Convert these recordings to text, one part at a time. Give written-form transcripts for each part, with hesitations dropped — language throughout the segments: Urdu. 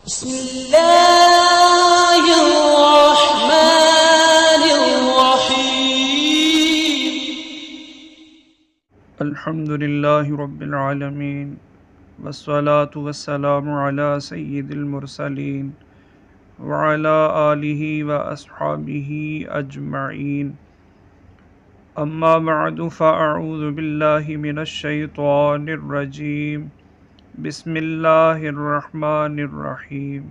بسم الله الرحمن الرحيم الحمد لله رب العالمين والصلاة والسلام على سيد المرسلين وعلى آله وأصحابه أجمعين أما بعد فأعوذ بالله من الشيطان الرجيم بسم اللہ الرحمن الرحیم۔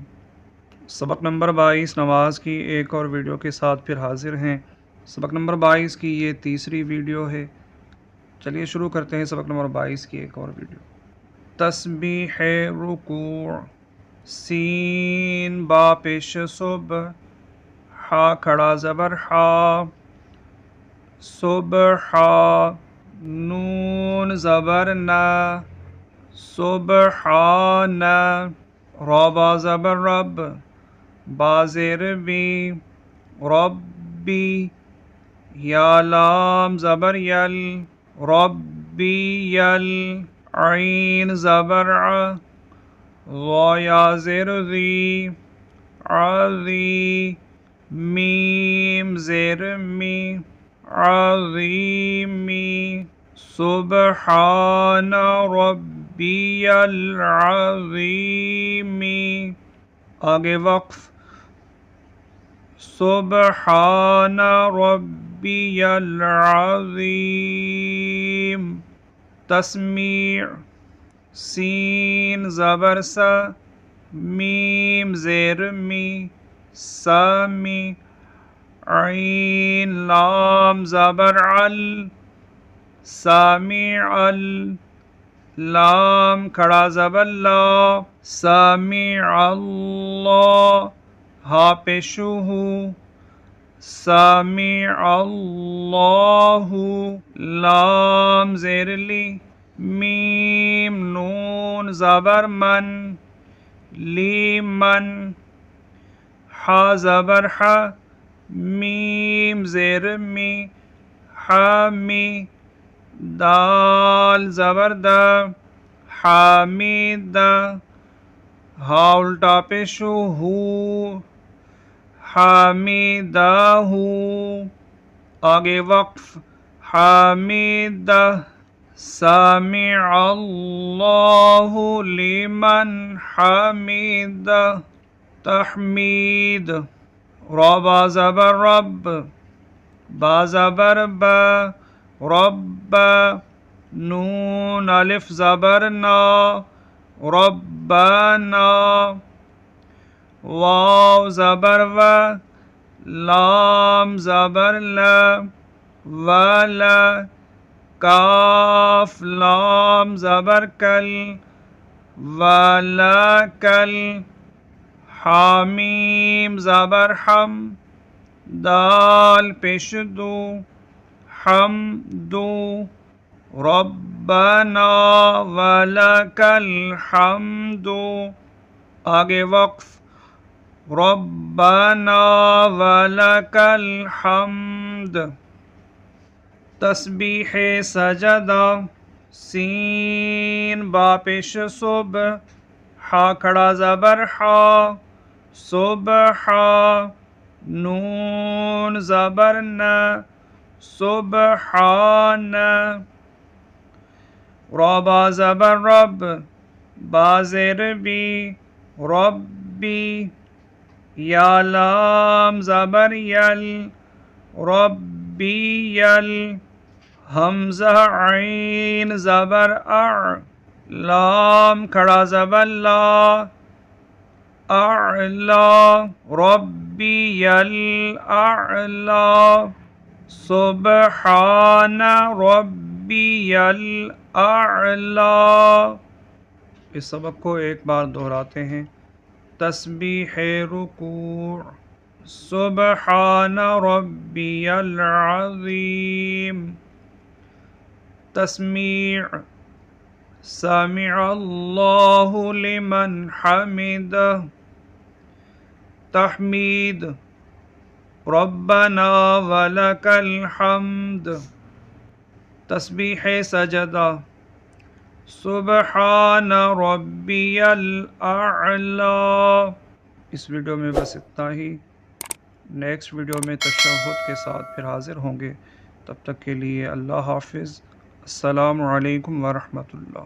سبق نمبر 22 نماز کی ایک اور ویڈیو کے ساتھ پھر حاضر ہیں۔ سبق نمبر 22 کی یہ تیسری ویڈیو ہے۔ چلیے شروع کرتے ہیں سبق نمبر 22 کی ایک اور ویڈیو۔ تسبیح رکوع، سین با پیش صبح، ہا کھڑا زبر ہا، صبح، نون زبر نا، سبحان، را زبر رب، با زیر بی، ربی، یا لام زبر یل، ربی یل، عین زبر ع، غا یا زیر ذی، عذی، میم زیر می، عظیمی، سبحان ربی العظیم۔ آگے وقف، سبحان ربی العظیم۔ تسمیع، سین زبر سا، میم زیر می، سامی، عین لام زبر عل، سامع، لام کھڑا زبر لا، سامع اللہ، ہا پیشو ہو، سامع اللہ، لام زیر لی، میم نون زبر من، لیمن، ہا زبر ہا، میم زیر می، حامی، دال زبر دا، حامد، ہا الٹا پیشو ہو، حامدہ ہو۔ آگے وقف، حامدہ، سامع اللہ لمن حمدہ۔ تحمید، را با زبر رب، با زبر با، رب، نون الف زبر نا، ربنا، واو زبر و، لام زبر لا، ولا، کاف لام زبر کل، ولا کل، حامیم زبر ہم، دال پیش دو، حمدو، ربنا ولک الحمد۔ آگے وقف، ربنا ولک الحمد۔ تسبیح سجدہ، سین با پیش صبح، ہا کھڑا زبر ہا، صبح، نون زبر نا، سبحان، را با زبر رب، با زیر بی، ربی، یا لام زبر یل، ربی یل، حمزہ عین زبر اع، لام کھڑا زبر لا، اعلا، ربی الاعلا، سبحان ربی الاعلا۔ اس سبق کو ایک بار دہراتے ہیں۔ تسبیح رکوع، سبحان ربی العظیم۔ تسمیع، سمع اللہ لمن حمدہ۔ تحمید، ربنا ولک الحمد۔ تسبیح سجدہ، سبحان ربی الاعلی۔ اس ویڈیو میں بس اتنا ہی، نیکسٹ ویڈیو میں تشہد کے ساتھ پھر حاضر ہوں گے، تب تک کے لیے اللہ حافظ، السلام علیکم ورحمۃ اللہ۔